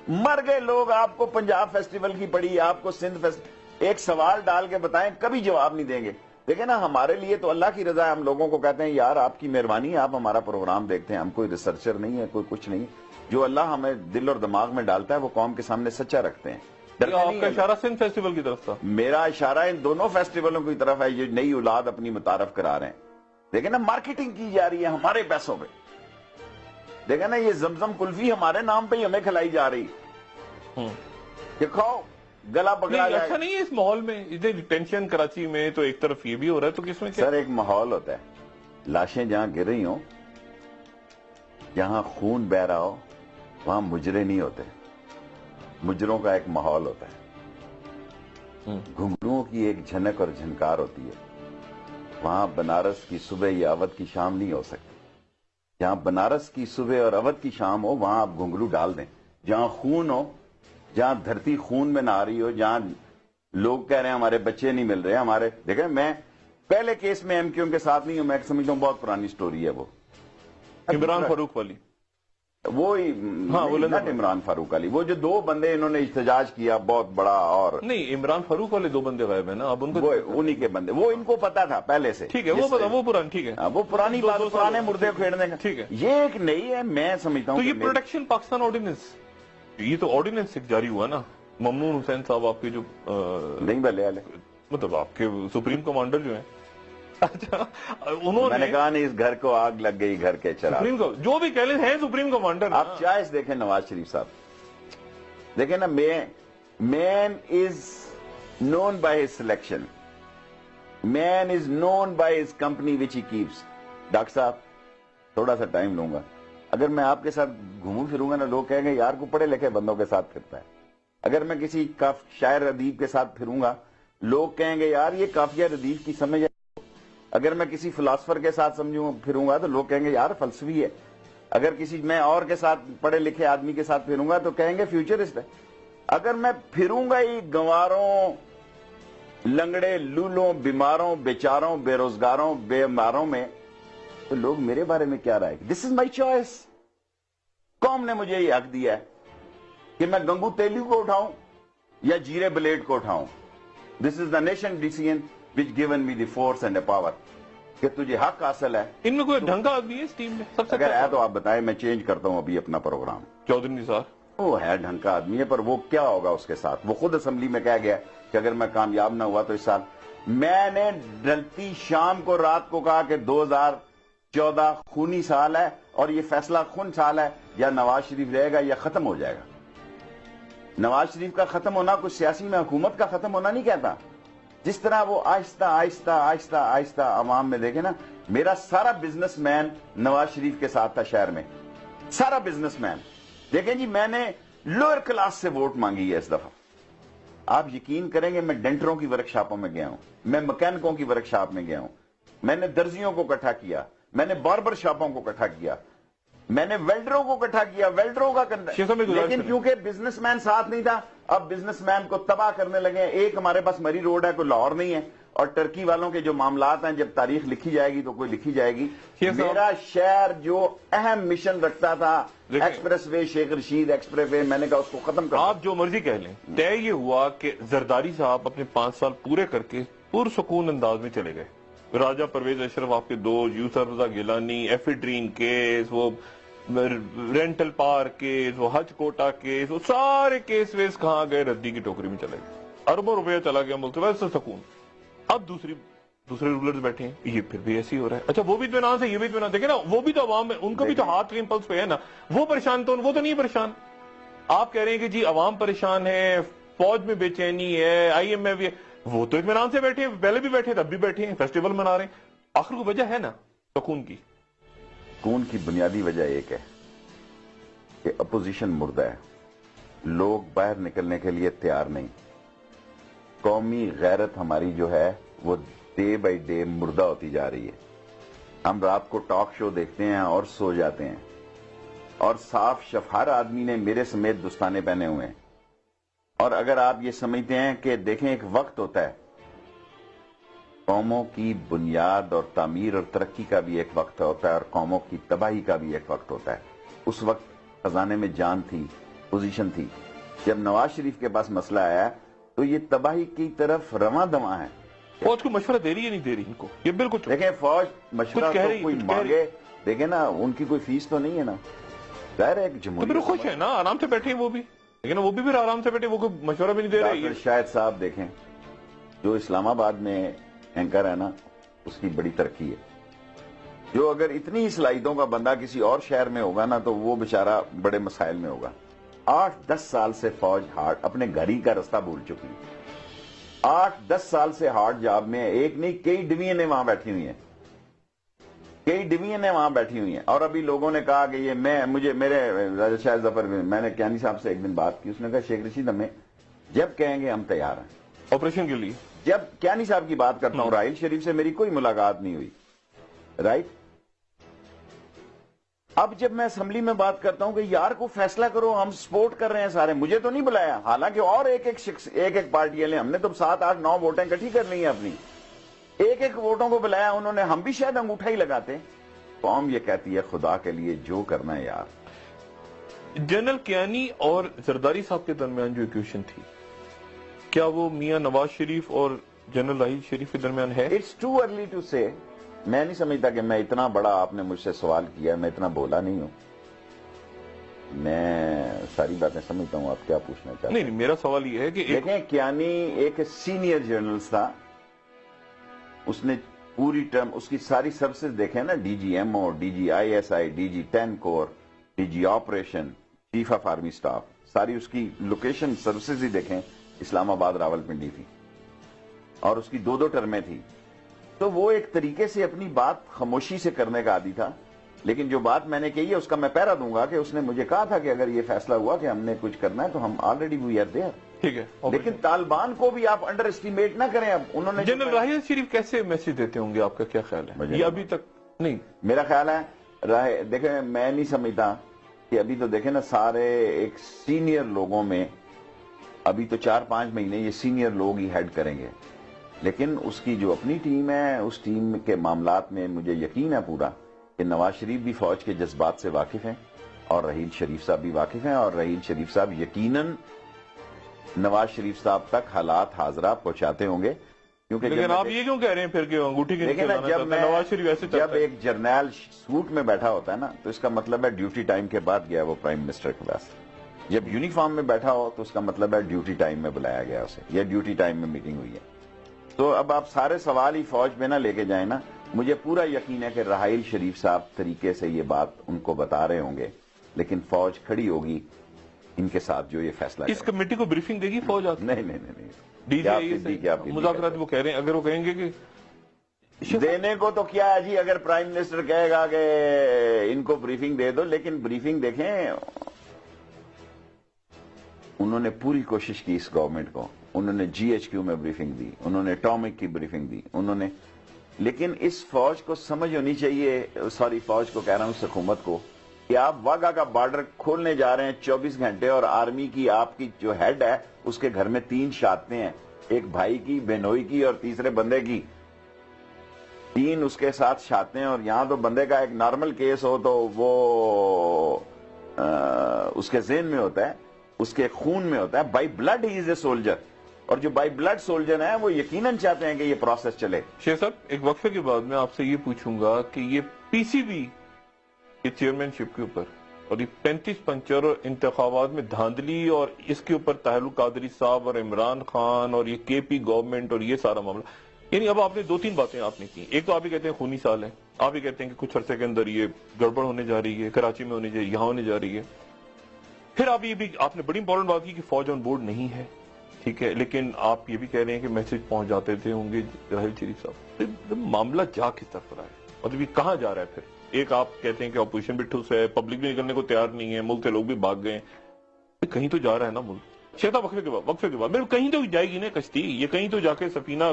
مر گئے لوگ. آپ کو پنجاب فیسٹیول کی پڑی, آپ کو سندھ فیسٹیول, ایک سوال ڈال کے بتائیں, کبھی جواب نہیں دیں گے. دیکھیں نا, ہمارے لیے تو اللہ کی رضا ہے. ہم لوگوں کو کہتے ہیں یار آپ کی مہربانی ہے, آپ ہمارا پروگرام دیکھتے ہیں. ہم کوئی ریسرچر نہیں ہے, کوئی کچھ نہیں. جو اللہ ہمیں دل اور دماغ میں ڈالتا ہے وہ قوم کے سامنے سچا رکھتے ہیں. آپ کا اشارہ سندھ فیسٹیول کی طرف تھا. میرا اشارہ ان دونوں فیسٹیولوں کی طرف ہے. یہ نئی اولاد اپنی متعارف کرا رہے ہیں. دیکھیں نا, مارکیٹنگ کی جا رہی ہے ہمارے پیسوں پہ. دیکھیں نا, یہ زمزم کلفی ہمارے نام پہ ہی ہمیں کھلائی جا رہی. یہ کھاؤ, گلا پکڑا جائے. اچھا نہیں ہے اس ماحول میں اتنی ٹینشن کراچی میں, تو ایک طرف یہ بھی ہو رہا ہے, تو کس میں کیا؟ سر ایک ماحول ہوتا ہے, لاشیں جہاں گر رہی ہوں, جہاں خون بہ رہا ہو, وہاں مجرے نہیں ہوتے. مجروں کا ایک ماحول ہوتا ہے. گھنگروؤں کی ایک جھنک اور جھنکار ہوتی ہے. وہاں بنارس کی صبح یا اودھ کی شام نہیں ہو سکتی. جہاں بنارس کی صبح اور اودھ کی شام ہو, وہاں آپ گھنگرو ڈال دیں. جہاں خون ہو, جہاں دھرتی خون میں نہ رہی ہو, جہاں لوگ کہہ رہے ہیں ہمارے بچے نہیں مل رہے ہمارے. دیکھیں, میں پہلے کیس میں ایم کیو ایم کے ساتھ نہیں ہوں. میں سمجھتا ہوں بہت پرانی سٹوری ہے وہ. عمران فاروق والی. وہ ناٹ عمران فاروق علی, وہ جو دو بندے انہوں نے احتجاج کیا بہت بڑا. اور نہیں, عمران فاروق والے دو بندے غائب ہیں نا اب. ان کو انہی کے بندے, وہ ان کو پتا تھا پہلے سے. ٹھیک ہے, وہ پتا, وہ پرانی. ٹھیک ہے, وہ پرانی بات, پرانے مردے کھیڑنے کا. ٹھیک ہے, یہ ایک نئی ہے. میں سمجھتا ہوں تو یہ پروٹیکشن پاکستان آرڈیننس, یہ تو آرڈیننس ایک جاری ہوا نا. ممنون حسین صاحب آپ کے جو نہیں بلے مطلب آپ کے سپریم کمانڈر جو ہیں, اچھا انہوں نے, میں نے کہا نہیں, اس گھر کو آگ لگ گئی گھر کے چراغ. جو بھی کہہ لیں ہیں سپریم کمانڈر. آپ چوائس دیکھیں نواز شریف صاحب, دیکھیں نا, man is known by his selection, man is known by his company وچ ہی کیپس. ڈاکٹر صاحب تھوڑا سا ٹائم لوں گا. اگر میں آپ کے ساتھ گھوموں پھروں گا نا, لوگ کہیں گے یار کو پڑھے لکھے بندوں کے ساتھ پھرتا ہے. اگر میں کسی شاعر ادیب کے ساتھ پھروں گا, لوگ کہیں گے یار یہ قافیہ ردیف کی سمجھ ہے. اگر میں کسی فلاسفر کے ساتھ پھروں گا تو لوگ کہیں گے یار فلسفی ہے. اگر کسی میں اور کے ساتھ پڑھے لکھے آدمی کے ساتھ پھروں گا تو کہیں گے فیوچرسٹ ہے. اگر میں پھروں گا ہی گنواروں, لنگڑے, لولوں, بیماروں, بیچاروں, بے روزگاروں, بے ماروں میں, تو لوگ میرے بارے میں کیا رائے گے؟ دس از مائی چوائس. قوم نے مجھے یہ حق دیا ہے کہ میں گنگو تیلیو کو اٹھاؤں یا جیرے بلیڈ کو اٹھاؤں. This is the nation decision which given me the force and the power کہ تجھے حق حاصل ہے. ان میں کوئی ڈھنگا آدمی ہے اس ٹیم میں سب سے؟ اگر ہے تو آپ بتائیں, میں چینج کرتا ہوں ابھی اپنا پروگرام. چودھری نثار وہ ہے ڈھنگ کا آدمی ہے, پر وہ کیا ہوگا اس کے ساتھ؟ وہ خود اسمبلی میں کہہ گیا کہ اگر میں کامیاب نہ ہوا تو اس سال. میں نے ڈلتی شام کو رات کو کہا کہ 2014 خونی سال ہے اور یہ فیصلہ خون سال ہے, یا نواز شریف رہے گا یا ختم ہو جائے گا. نواز شریف کا ختم ہونا کچھ سیاسی میں حکومت کا ختم ہونا نہیں کہتا. جس طرح وہ آہستہ آہستہ آہستہ آہستہ عوام میں, دیکھیں نا, میرا سارا بزنس مین نواز شریف کے ساتھ تھا شہر میں, سارا بزنس مین. دیکھیں جی, میں نے لوئر کلاس سے ووٹ مانگی ہے اس دفعہ. آپ یقین کریں گے, میں ڈینٹروں کی ورک شاپوں میں گیا ہوں, میں مکینکوں کی ورک شاپ میں گیا ہوں, میں نے درزیوں کو اکٹھا کیا, میں نے باربر شاپوں کو اکٹھا کیا, میں نے ویلڈروں کو اکٹھا کیا, ویلڈروں کا لیکن کیونکہ بزنس مین ساتھ نہیں تھا, اب بزنس مین کو تباہ کرنے لگے. ایک ہمارے پاس مری روڈ ہے, کوئی لاہور نہیں ہے, اور ٹرکی والوں کے جو معاملات ہیں, جب تاریخ لکھی جائے گی تو کوئی لکھی جائے گی. میرا شہر جو اہم مشن رکھتا تھا, express way Sheikh Rashid express way, میں نے کہا اس کو ختم کر. آپ جو مرضی کہہ لیں, طے یہ ہوا کہ زرداری صاحب اپنے 5 سال پورے کر کے پرسکون انداز میں چلے گئے. راجہ پرویز اشرف آپ کے دوست, یوسف رضا گیلانی, ایفیڈرین کیس, وہ رینٹل پارک کیس, وہ حج کوٹا کیس, وہ سارے کیس ویس کہاں گئے؟ ردی کی ٹوکری میں چلے گئے. اربوں روپیہ چلا گیا ملک سے, ویسے سکون. اب دوسرے رولرز بیٹھے ہیں, یہ پھر بھی ایسے ہی ہو رہا ہے. اچھا وہ بھی اطمینان سے, یہ بھی اطمینان. دیکھیں نا, وہ بھی تو عوام ہے, ان کا بھی تو ہاتھ کے امپلس پہ ہے نا. وہ پریشان تو وہ تو نہیں پریشان. آپ کہہ رہے ہیں کہ جی عوام پریشان ہے, فوج میں بے چینی ہے, آئی ایم ایف, وہ تو اطمینان سے بیٹھے ہیں, پہلے بھی بیٹھے, تب بھی بیٹھے ہیں, فیسٹیول منا رہے ہیں. آخر کو وجہ ہے نا سکون کی. سکون کی بنیادی وجہ ایک ہے کہ اپوزیشن مردہ ہے, لوگ باہر نکلنے کے لیے تیار نہیں. قومی غیرت ہماری جو ہے وہ ڈے بائی ڈے مردہ ہوتی جا رہی ہے. ہم رات کو ٹاک شو دیکھتے ہیں اور سو جاتے ہیں, اور صاف شفار آدمی نے میرے سمیت دستانے پہنے ہوئے ہیں. اور اگر آپ یہ سمجھتے ہیں کہ دیکھیں ایک وقت ہوتا ہے قوموں کی بنیاد اور تعمیر اور ترقی کا بھی ایک وقت ہوتا ہے اور قوموں کی تباہی کا بھی ایک وقت ہوتا ہے. اس وقت خزانے میں جان تھی, پوزیشن تھی. جب نواز شریف کے پاس مسئلہ آیا تو یہ تباہی کی طرف رواں دواں ہے. فوج کو مشورہ دے رہی ہے نہیں دے رہی ان کو؟ یہ بالکل دیکھیں فوج مشورہ تو کوئی مانگے, دیکھیں نا ان کی کوئی فیس تو نہیں ہے نا, ظاہر ہے ایک جمہوریت. تو خوش ہے نا, آرام سے بیٹھے ہیں وہ بھی, لیکن وہ بھی پھر آرام سے بیٹھے, وہ کوئی مشورہ بھی نہیں دے رہے. ڈاکٹر شاہد صاحب دیکھیں, جو اسلام آباد میں اینکر ہے نا, اس کی بڑی ترقی ہے. جو اگر اتنی صلاحیتوں کا بندہ کسی اور شہر میں ہوگا نا تو وہ بیچارہ بڑے مسائل میں ہوگا. 8-10 سال سے فوج ہارڈ اپنے گھر ہی کا رستہ بھول چکی ہے. 8-10 سال سے ہارڈ جاب میں, ایک نہیں کئی ڈویژنیں وہاں بیٹھی ہوئی ہیں, کئی ڈویژنیں وہاں بیٹھی ہوئی ہیں. اور ابھی لوگوں نے کہا کہ یہ میرے شاہد ظفر, میں نے کیانی صاحب سے ایک دن بات کی, اس نے کہا شیخ رشید ہمیں جب کہیں گے ہم تیار ہیں آپریشن کے لیے. جب کیانی صاحب کی بات کرتا ہوں, راحیل شریف سے میری کوئی ملاقات نہیں ہوئی, رائٹ. اب جب میں اسمبلی میں بات کرتا ہوں کہ یار کو فیصلہ کرو, ہم سپورٹ کر رہے ہیں سارے, مجھے تو نہیں بلایا, حالانکہ اور ایک پارٹی والے, ہم نے تو 7-8-9 ووٹیں اکٹھی کر لی ہیں اپنی, ایک ووٹوں کو بلایا انہوں نے, ہم بھی شاید انگوٹھا ہی لگاتے. قوم یہ کہتی ہے خدا کے لیے جو کرنا ہے یار. جنرل کیانی اور زرداری صاحب کے درمیان جو ایکویشن تھی, کیا وہ میاں نواز شریف اور جنرل راحیل شریف کے درمیان ہے؟ اٹس ٹو ارلی ٹو سے. میں نہیں سمجھتا کہ میں اتنا بڑا, آپ نے مجھ سے سوال کیا, میں اتنا بولا نہیں ہوں, میں ساری باتیں سمجھتا ہوں آپ کیا پوچھنا چاہتے ہیں. نہیں, میرا سوال یہ ہے کہ دیکھیں کیانی ایک سینئر جرنل تھا, اس نے پوری ٹرم اس کی ساری سروسز دیکھیں نا, D G M O, D G I S I, D G 10 corps, D G operation, chief of army staff, ساری اس کی لوکیشن سروسز ہی دیکھیں, اسلام آباد راولپنڈی تھی, اور اس کی 2 ٹرمیں تھی. تو وہ ایک طریقے سے اپنی بات خاموشی سے کرنے کا عادی تھا, لیکن جو بات میں نے کہی ہے اس کا میں پہرا دوں گا کہ اس نے مجھے کہا تھا کہ اگر یہ فیصلہ ہوا کہ ہم نے کچھ کرنا ہے تو ہم آلریڈی وی آر دیئر. ٹھیک ہے, لیکن طالبان کو بھی آپ انڈر اسٹیمیٹ نہ کریں. اب انہوں نے جنرل راحیل شریف کیسے میسج دیتے ہوں گے, آپ کا کیا خیال ہے؟ یہ ابھی تک نہیں, میرا خیال ہے دیکھیں میں نہیں سمجھتا کہ ابھی تو دیکھیں نا سارے ایک سینئر لوگوں میں, ابھی تو 4-5 مہینے یہ سینئر لوگ ہی ہیڈ کریں گے, لیکن اس کی جو اپنی ٹیم ہے, اس ٹیم کے معاملات میں مجھے یقین ہے پورا کہ نواز شریف بھی فوج کے جذبات سے واقف ہیں اور راحیل شریف صاحب بھی واقف ہیں, اور راحیل شریف صاحب یقیناً نواز شریف صاحب تک حالات حاضرہ پہنچاتے ہوں گے. کیونکہ لیکن آپ یہ کیوں کہہ رہے ہیں پھر کہ انگوٹھی کے دیکھیں نا, جب ایک جرنیل سوٹ میں بیٹھا ہوتا ہے نا تو اس کا مطلب ہے ڈیوٹی ٹائم کے بعد گیا وہ پرائم منسٹر کے پاس. جب یونیفارم میں بیٹھا ہو تو اس کا مطلب ہے ڈیوٹی ٹائم میں بلایا گیا اسے, یا ڈیوٹی ٹائم میں میٹنگ ہوئی ہے. تو اب آپ سارے سوال ہی فوج میں نہ لے کے جائیں نا. مجھے پورا یقین ہے کہ راحیل شریف صاحب طریقے سے یہ بات ان کو بتا رہے ہوں گے, لیکن فوج کھڑی ہوگی ان کے ساتھ جو یہ فیصلہ. اس کمیٹی کو بریفنگ دے گی فوج؟ نہیں, ڈی جی مذاکرات وہ کہہ رہے ہیں, اگر وہ کہیں گے کہ دینے کو تو کیا ہے جی, اگر پرائم منسٹر کہے گا کہ ان کو بریفنگ دے دو, لیکن بریفنگ دیکھیں انہوں نے پوری کوشش کی اس گورنمنٹ کو, انہوں نے جی ایچ کیو میں بریفنگ دی, انہوں نے اٹامک کی بریفنگ دی, انہوں نے, لیکن اس فوج کو سمجھ ہونی چاہیے, فوج کو کہہ رہا ہوں, اس حکومت کو, کہ آپ واگا کا بارڈر کھولنے جا رہے ہیں 24 گھنٹے, اور آرمی کی آپ کی جو ہیڈ ہے اس کے گھر میں 3 شہادتیں ہیں, ایک بھائی کی, بہنوئی کی اور تیسرے بندے کی, 3 اس کے ساتھ شہادتیں. اور یہاں تو بندے کا ایک نارمل کیس ہو تو وہ اس کے ذہن میں ہوتا ہے, اس کے خون میں ہوتا ہے, by blood he is a soldier, اور جو بائی بلڈ سولجر ہیں وہ یقیناً چاہتے ہیں کہ یہ پروسیس چلے. شیخ صاحب ایک وقفے کے بعد میں آپ سے یہ پوچھوں گا کہ یہ پی سی بی کے چیئرمین شپ کے اوپر اور یہ 35 انتخابات میں دھاندلی, اور اس کے اوپر طاہر القادری صاحب اور عمران خان اور یہ کے پی گورنمنٹ اور یہ سارا معاملہ, یعنی اب آپ نے 2-3 باتیں آپ نے کی. ایک تو آپ ہی کہتے ہیں خونی سال ہے, آپ ہی کہتے ہیں کہ کچھ عرصے کے اندر یہ گڑبڑ ہونے جا رہی ہے, کراچی میں ہونے جا رہی ہے, یہاں ہونے جا رہی ہے. پھر آپ یہ بھی, آپ نے بڑی امپورٹنٹ بات کی کہ فوج آن بورڈ نہیں ہے, ٹھیک ہے, لیکن آپ یہ بھی کہہ رہے ہیں کہ میسج پہنچ جاتے تھے ہوں گے راحیل شریف صاحب. معاملہ جا کس طرف رہا ہے, مطلب یہ کہاں جا رہا ہے پھر؟ ایک آپ کہتے ہیں کہ اپوزیشن بھی ٹھوس ہے, پبلک بھی نکلنے کو تیار نہیں ہے, ملک سے لوگ بھی بھاگ گئے, کہیں تو جا رہا ہے نا ملک. شیخ وقفے کے بعد میرے کہیں تو جائے گی نا کشتی, یہ کہیں تو جا کے سفینہ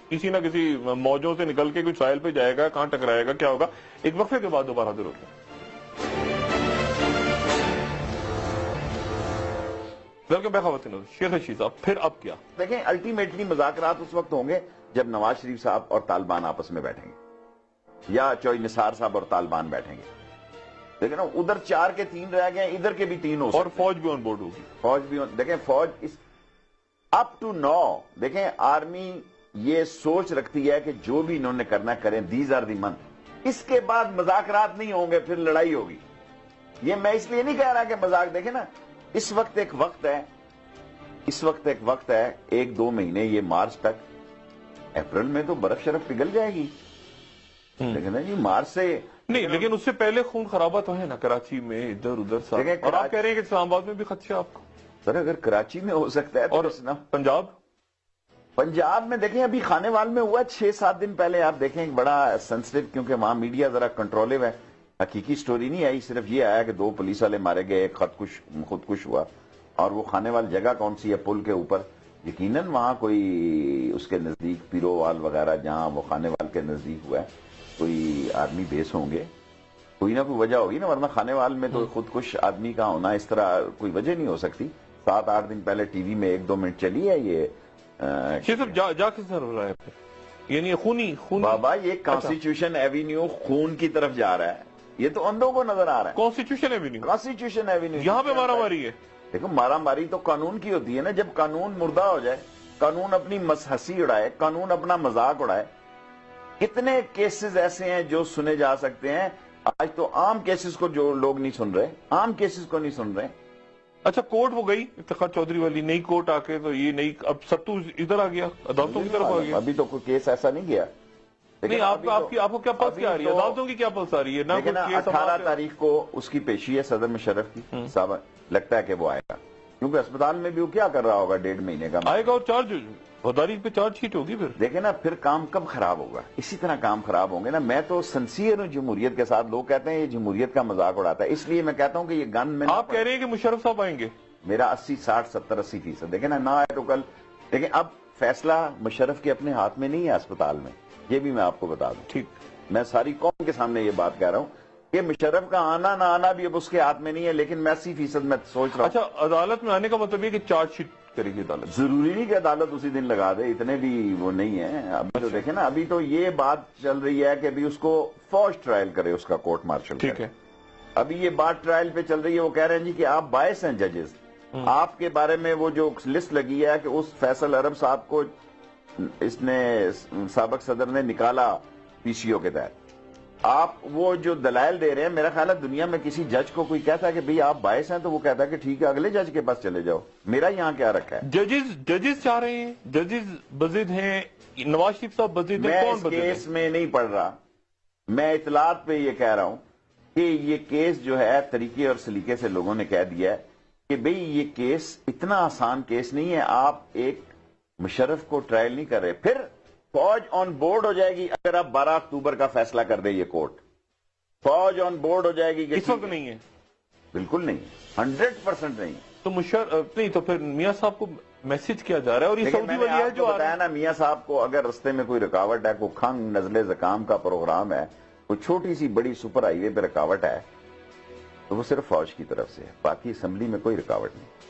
کسی نہ کسی موجوں سے نکل کے کچھ ساحل پہ جائے گا, کہاں ٹکرائے گا, کیا ہوگا. ایک وقفے کے بعد دوبارہ حاضر ہوتے ہیں. ویلکم بیک خواتین. شیخ رشید صاحب پھر اب کیا؟ دیکھیں الٹیمیٹلی مذاکرات اس وقت ہوں گے جب نواز شریف صاحب اور طالبان آپس میں بیٹھیں گے یا چوئی نثار صاحب اور طالبان بیٹھیں گے. دیکھیں نا ادھر 4 کے 3 رہ گئے, ادھر کے بھی 3 ہو سکتے اور فوج بھی آن بورڈ ہوگی. فوج بھی دیکھیں فوج اس اپ ٹو نو دیکھیں آرمی یہ سوچ رکھتی ہے کہ جو بھی انہوں نے کرنا کریں, دیز آر دی منتھ. اس کے بعد مذاکرات نہیں ہوں گے, پھر لڑائی ہوگی. یہ میں اس لیے نہیں کہہ رہا کہ مذاق, دیکھیں نا اس وقت ایک وقت ہے 1-2 مہینے, یہ مارچ تک, اپریل میں تو برف شرف پگھل جائے گی. لیکن جی مارچ سے نہیں, لیکن اس سے پہلے خون خرابہ تو ہے نا کراچی میں, ادھر ادھر. اور آپ کہہ رہے ہیں کہ اسلام آباد میں بھی خدشہ آپ کو. سر اگر کراچی میں ہو سکتا ہے اور پنجاب میں دیکھیں ابھی خانے وال میں ہوا 6-7 دن پہلے, آپ دیکھیں بڑا سینسٹیو, کیونکہ وہاں میڈیا ذرا کنٹرولو ہے. حقیقی سٹوری نہیں آئی, صرف یہ آیا کہ 2 پولیس والے مارے گئے, ایک خودکش ہوا. اور وہ خانے وال جگہ کون سی ہے پل کے اوپر, یقیناً وہاں کوئی اس کے نزدیک پیرو وال وغیرہ جہاں وہ خانے وال کے نزدیک ہوا ہے, کوئی آرمی بیس ہوں گے, کوئی نہ کوئی وجہ ہوگی نا. ورنہ خانے وال میں تو خودکش آدمی کا ہونا اس طرح کوئی وجہ نہیں ہو سکتی. 7-8 دن پہلے ٹی وی میں 1-2 منٹ چلی ہے یہ جا کے سر ہو رہا ہے, یعنی خونی بابا, یہ کانسٹیٹیوشن ایوینیو خون کی طرف جا رہا ہے. یہ تو اندھوں کو نظر آ رہا ہے. کانسٹیٹیوشن ایوینیو یہاں پہ مارا ماری ہے. دیکھو مارا ماری تو قانون کی ہوتی ہے نا. جب قانون مردہ ہو جائے, قانون اپنی ہنسی اڑائے, قانون اپنا مذاق اڑائے. کتنے کیسز ایسے ہیں جو سنے جا سکتے ہیں. آج تو عام کیسز کو جو لوگ نہیں سن رہے, عام کیسز کو نہیں سن رہے. اچھا کورٹ وہ گئی افتخار چودھری والی نئی کورٹ آ کے, تو یہ نئی اب ستو ادھر آ گیا, عدالتوں کی طرف آ گیا. ابھی تو کوئی کیس ایسا نہیں گیا. نہیں, آپ کو کیا پلس کیا آ رہی ہے, عدالتوں کی کیا پلس آ رہی ہے؟ لیکن 18 تاریخ کو اس کی پیشی ہے صدر مشرف کی صاحب, لگتا ہے کہ وہ آئے گا, کیونکہ اسپتال میں بھی وہ کیا کر رہا ہوگا 1.5 مہینے کا آئے گا. اور چارج غداری پہ چارج شیٹ ہوگی. پھر دیکھیں نا, پھر کام کب خراب ہوگا, اسی طرح کام خراب ہوں گے نا. میں تو سنسیئر ہوں جمہوریت کے ساتھ. لوگ کہتے ہیں یہ جمہوریت کا مذاق اڑاتا ہے, اس لیے میں کہتا ہوں کہ یہ گن میں آپ کہہ رہے ہیں کہ مشرف صاحب آئیں گے. میرا 80-60-70-80%. دیکھیں نا, نہ آئے تو کل. لیکن اب فیصلہ مشرف کے اپنے ہاتھ میں نہیں ہے اسپتال میں, یہ بھی میں آپ کو بتا دوں. ٹھیک, میں ساری قوم کے سامنے یہ بات کہہ رہا ہوں کہ مشرف کا آنا نہ آنا بھی اب اس کے ہاتھ میں نہیں ہے. لیکن میں 80% میں سوچ رہا ہوں. اچھا, عدالت میں آنے کا مطلب یہ کہ چارج شیٹ کرے گی عدالت. ضروری نہیں کہ عدالت اسی دن لگا دے, اتنے بھی وہ نہیں ہے. ابھی تو دیکھیں نا, ابھی تو یہ بات چل رہی ہے کہ ابھی اس کو فوج ٹرائل کرے, اس کا کورٹ مارشل. ٹھیک ہے, ابھی یہ بات ٹرائل پہ چل رہی ہے. وہ کہہ رہے ہیں جی کہ آپ باعث ہیں ججز. آپ کے بارے میں وہ جو لسٹ لگی ہے کہ اس فیصل عرب صاحب کو اس نے سابق صدر نے نکالا پی سی او کے تحت, آپ وہ جو دلائل دے رہے ہیں, میرا خیال ہے دنیا میں کسی جج کو کوئی کہتا ہے کہ بھئی آپ باعث ہیں, تو وہ کہتا ہے کہ ٹھیک ہے اگلے جج کے پاس چلے جاؤ. میرا یہاں کیا رکھا ہے؟ ججز چاہ رہے ہیں, ججز بزد ہیں, نواز شریف صاحب بزد ہیں. میں اس کیس میں نہیں پڑھ رہا, میں اطلاعات پہ یہ کہہ رہا ہوں کہ یہ کیس جو ہے طریقے اور سلیقے سے لوگوں نے کہہ دیا ہے کہ بھئی یہ کیس اتنا آسان کیس نہیں ہے. آپ ایک مشرف کو ٹرائل نہیں کر رہے. پھر فوج آن بورڈ ہو جائے گی اگر آپ 12 اکتوبر کا فیصلہ کر دے. یہ کورٹ فوج آن بورڈ ہو جائے گی. اس وقت نہیں ہے, بالکل نہیں, 100% نہیں. تو مشرف نہیں, تو پھر میاں صاحب کو میسج کیا جا رہا ہے. اور یہ سعودی والی ہے جو بتایا نا, میاں صاحب کو اگر رستے میں کوئی رکاوٹ ہے, کوئی کھنگ نزلے زکام کا پروگرام ہے, کوئی چھوٹی سی بڑی سپر ہائی وے پہ رکاوٹ ہے, تو وہ صرف فوج کی طرف سے ہے, باقی اسمبلی میں کوئی رکاوٹ نہیں.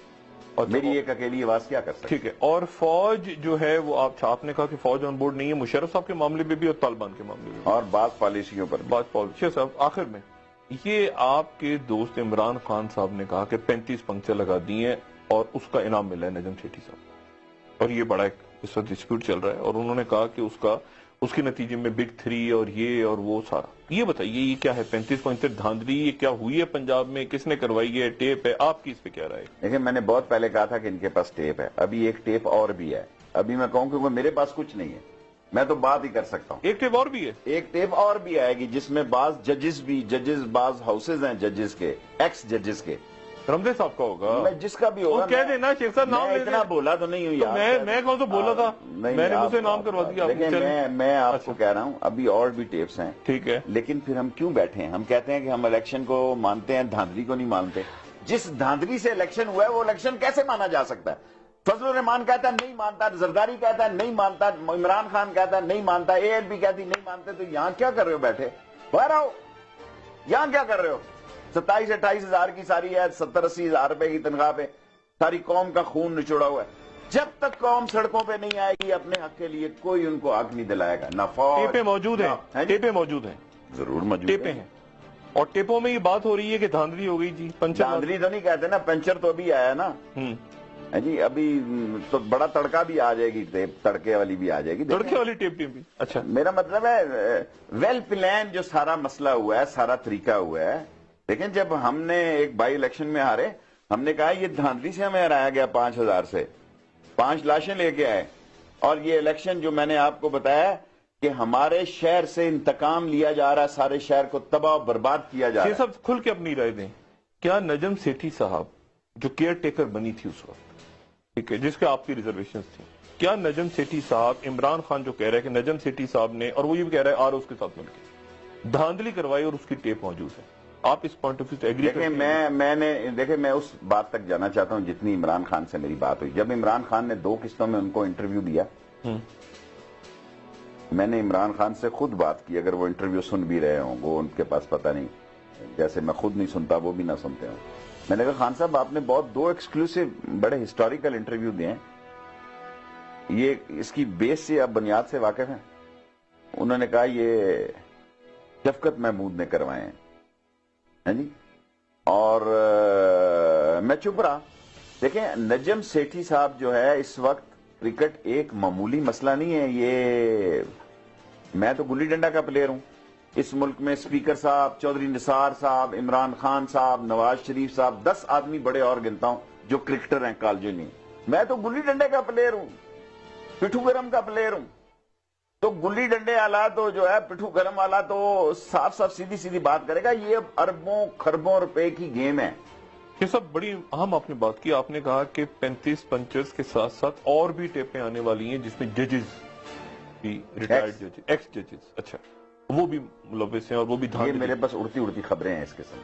اور میری ایک اکیلی آواز کیا کر سکتی. ٹھیک ہے, اور فوج جو ہے وہ آپ نے کہا کہ فوج آن بورڈ نہیں ہے مشرف صاحب کے معاملے میں بھی اور طالبان کے معاملے میں, اور بعض پالیسیوں پر. بعض پالیسی صاحب, آخر میں یہ آپ کے دوست عمران خان صاحب نے کہا کہ 35 پنکچر لگا دی ہیں اور اس کا انعام ملا ہے نجم سیٹھی صاحب, اور یہ بڑا ایک اس وقت ڈسپیوٹ چل رہا ہے, اور انہوں نے کہا کہ اس کے نتیجے میں بگ 3 اور یہ اور وہ سارا. یہ بتائیے یہ کیا ہے 35 پنکچر دھاندلی, یہ کیا ہوئی ہے پنجاب میں, کس نے کروائی ہے, ٹیپ ہے, آپ کی اس پہ کیا رائے؟ دیکھیں, میں نے بہت پہلے کہا تھا کہ ان کے پاس ٹیپ ہے, ابھی ایک ٹیپ اور بھی ہے. ابھی میں کہوں کہ میرے پاس کچھ نہیں ہے, میں تو بات ہی کر سکتا ہوں. ایک ٹیپ اور بھی ہے, ایک ٹیپ اور بھی آئے گی جس میں بعض ججز بعض ہاؤسز ہیں ججز کے, ایکس ججز کے. رمدے صاحب کا ہوگا, میں جس کا بھی ہوگا کہہ دینا شیخ صاحب نام لے. اتنا بولا تو نہیں ہوں یار, میں کون تو بولا تھا, میں نے مجھ سے نام کروا دیا. میں آپ کو کہہ رہا ہوں ابھی اور بھی ٹیپس ہیں. ٹھیک ہے, لیکن پھر ہم کیوں بیٹھے ہیں؟ ہم کہتے ہیں کہ ہم الیکشن کو مانتے ہیں, دھاندلی کو نہیں مانتے. جس دھاندلی سے الیکشن ہوا ہے وہ الیکشن کیسے مانا جا سکتا ہے؟ فضل الرحمان کہتا ہے نہیں مانتا, زرداری کہتا ہے نہیں مانتا, عمران خان کہتا ہے نہیں مانتا, اے ایل پی کہتی نہیں مانتے. تو یہاں کیا کر رہے ہو بیٹھے؟ باہر آؤ, یہاں کیا کر رہے ہو؟ 27-28 ہزار کی ساری ہے, 70-80 ہزار روپے کی تنخواہ پہ ساری قوم کا خون نچوڑا ہوا ہے. جب تک قوم سڑکوں پہ نہیں آئے گی اپنے حق کے لیے کوئی ان کو حق نہیں دلائے گا. نہ فوج ٹیپیں موجود ہیں, ٹیپیں موجود ہیں, ضرور موجود ٹیپیں ہیں, اور ٹیپوں میں یہ بات ہو رہی ہے کہ دھاندلی ہو گئی جی. پنچر دھاندلی تو نہیں کہتے نا, پنچر تو ابھی آیا نا جی, ابھی تو بڑا تڑکا بھی آ جائے گی, ٹیپ تڑکے والی بھی آ جائے گی, تڑکے والی ٹیپ بھی. اچھا, میرا مطلب ہے ویل پلان جو سارا مسئلہ ہوا ہے, سارا طریقہ ہوا ہے. لیکن جب ہم نے ایک بائی الیکشن میں ہارے, ہم نے کہا یہ دھاندلی سے ہمیں ہرایا گیا 5,000 سے, 5 لاشیں لے کے آئے, اور یہ الیکشن جو میں نے آپ کو بتایا کہ ہمارے شہر سے انتقام لیا جا رہا ہے, سارے شہر کو تباہ و برباد کیا جا رہا ہے. یہ سب کھل کے اپنی رائے دیں. کیا نجم سیٹھی صاحب جو کیئر ٹیکر بنی تھی اس وقت, ٹھیک ہے, جس کے آپ کی ریزرویشنز تھیں, کیا نجم سیٹھی صاحب, عمران خان جو کہہ رہا ہے کہ نجم سیٹھی صاحب نے, اور وہ یہ بھی کہہ رہا ہے اس کے ساتھ مل کے دھاندلی کروائی اور اس کی ٹیپ موجود ہے, آپ اس پوائنٹ آف ویو سے ایگری کرتے ہیں؟ دیکھیں میں اس بات تک جانا چاہتا ہوں جتنی عمران خان سے میری بات ہوئی. جب عمران خان نے 2 قسطوں میں ان کو انٹرویو دیا, میں نے عمران خان سے خود بات کی, اگر وہ انٹرویو سن بھی رہے ہوں, وہ ان کے پاس پتہ نہیں, جیسے میں خود نہیں سنتا وہ بھی نہ سنتے ہوں. میں نے کہا خان صاحب آپ نے بہت 2 ایکسکلوسیو بڑے ہسٹوریکل انٹرویو دیے ہیں, یہ اس کی بیس سے آپ بنیاد سے واقف ہیں؟ انہوں نے کہا یہ شفقت محمود نے کروائے ہیں جی, اور میں چپ رہا. دیکھیں نجم سیٹھی صاحب جو ہے اس وقت, کرکٹ ایک معمولی مسئلہ نہیں ہے, یہ میں تو گلی ڈنڈا کا پلیئر ہوں اس ملک میں. اسپیکر صاحب, چودھری نثار صاحب, عمران خان صاحب, نواز شریف صاحب, 10 آدمی بڑے اور گنتا ہوں جو کرکٹر ہیں کالجوں میں. میں تو گلی ڈنڈے کا پلیئر ہوں, پٹھو گرم کا پلیئر ہوں. تو گلی ڈنڈے والا تو جو ہے, پٹھو گرم والا تو صاف صاف سیدھی سیدھی بات کرے گا, یہ اربوں خربوں روپے کی گیم ہے. یہ سب بڑی اہم آپ نے بات کی. آپ نے کہا کہ 35 پنچرز کے ساتھ ساتھ اور بھی ٹیپیں آنے والی ہیں جس میں ججز بھی, ریٹائرڈ ججز, ایکس ججز, اچھا, وہ بھی ملوث ہیں, اور وہ بھی یہ میرے پاس اڑتی خبریں ہیں اس قسم.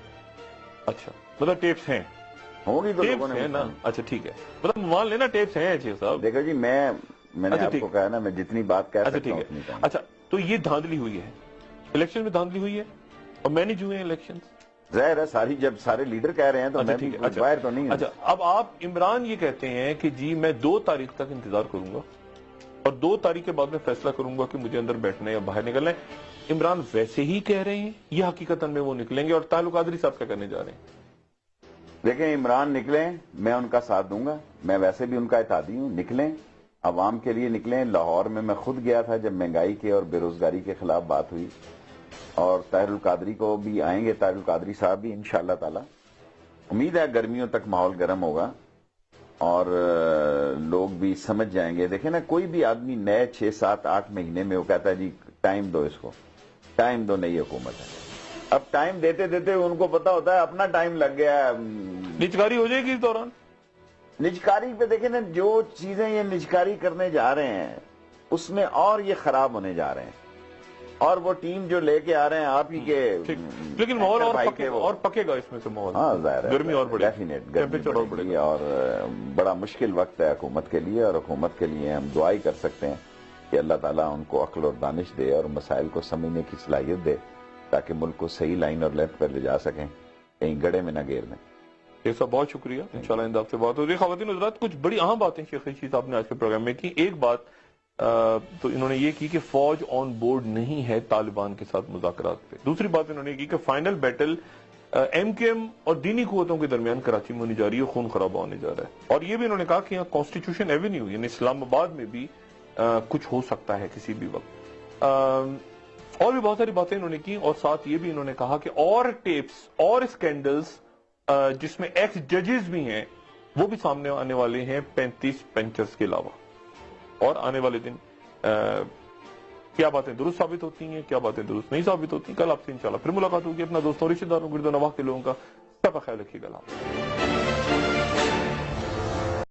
اچھا, مطلب ٹیپس ہیں, ہوگی تو لوگوں نے نا. اچھا ٹھیک ہے, مطلب مان لینا ٹیپس ہیں شیخ صاحب. دیکھو جی, میں نے آپ کو کہا نا, میں جتنی بات کہہ سکتا ہوں اتنی کہوں. اچھا, تو یہ دھاندلی ہوئی ہے, الیکشن میں دھاندلی ہوئی ہے, اور مینیج ہوئے ہیں الیکشن. ظاہر ہے جب سارے لیڈر کہہ رہے ہیں تو میں بھی باہر تو نہیں. اچھا, اب آپ عمران یہ کہتے ہیں کہ جی میں 2 تاریخ تک انتظار کروں گا, اور 2 تاریخ کے بعد میں فیصلہ کروں گا کہ مجھے اندر بیٹھنا ہے یا باہر نکلنا ہے. عمران ویسے ہی کہہ رہے ہیں یا حقیقتاً میں وہ نکلیں گے, اور طاہر القادری صاحب کیا کرنے جا رہے ہیں؟ دیکھیں عمران نکلیں, میں ان کا ساتھ دوں گا, میں ویسے بھی ان کا اتحادی ہوں. نکلیں, عوام کے لیے نکلیں. لاہور میں خود گیا تھا جب مہنگائی کے اور بے روزگاری کے خلاف بات ہوئی, اور طاہر القادری کو بھی آئیں گے, طاہر القادری صاحب بھی انشاءاللہ تعالی. امید ہے گرمیوں تک ماحول گرم ہوگا اور لوگ بھی سمجھ جائیں گے. دیکھیں نا, کوئی بھی آدمی نئے 6, 7, 8 مہینے میں وہ کہتا ہے جی ٹائم دو, اس کو ٹائم دو, نئی حکومت ہے. اب ٹائم دیتے دیتے ان کو پتا ہوتا ہے اپنا ٹائم لگ گیا ہے. نجکاری ہو جائے گی اس دوران. نجکاری پہ دیکھیں نا, جو چیزیں یہ نجکاری کرنے جا رہے ہیں اس میں اور یہ خراب ہونے جا رہے ہیں, اور وہ ٹیم جو لے کے آ رہے ہیں آپ ہی کے. لیکن ماحول اور پکے گا اس میں سے ماحول. ہاں ظاہر ہے, گرمی اور بڑھے گی, ٹیمپریچر اور بڑھے گی, اور بڑا مشکل وقت ہے حکومت کے لیے. اور حکومت کے لیے ہم دعائی کر سکتے ہیں کہ اللہ تعالیٰ ان کو عقل اور دانش دے اور مسائل کو سمجھنے کی صلاحیت دے, تاکہ ملک کو صحیح لائن اور لیفٹ پر لے جا سکیں, کہیں گڑے میں نہ گیر دیں. شیخ صاحب بہت شکریہ, انشاءاللہ آئندہ آپ سے بات ہوگی. خواتین حضرات, کچھ بڑی اہم باتیں شیخ رشید صاحب نے آج کے پروگرام میں کی. ایک بات تو انہوں نے یہ کی کہ فوج آن بورڈ نہیں ہے طالبان کے ساتھ مذاکرات پہ. دوسری بات انہوں نے کی کہ final battle M Q M اور دینی قوتوں کے درمیان کراچی میں ہونی جا رہی ہے, خون خرابہ ہونے جا رہا ہے. اور یہ بھی انہوں نے کہا کہ یہاں کانسٹیٹیوشن ایونیو یعنی اسلام آباد میں بھی کچھ ہو سکتا ہے کسی بھی وقت. اور بھی بہت ساری باتیں انہوں نے کی, اور ساتھ یہ بھی انہوں نے کہا کہ اور ٹیپس اور اسکینڈلز جس میں ایکس ججز بھی ہیں وہ بھی سامنے آنے والے ہیں 35 پنچرز کے علاوہ. اور آنے والے دن کیا باتیں درست ثابت ہوتی ہیں, کیا باتیں درست نہیں ثابت ہوتی ہیں, کل آپ سے انشاءاللہ پھر ملاقات ہوگی. اپنا دوستوں رشتہ داروں گردوں نواح کے لوگوں کا سب کا خیال رکھیے گا.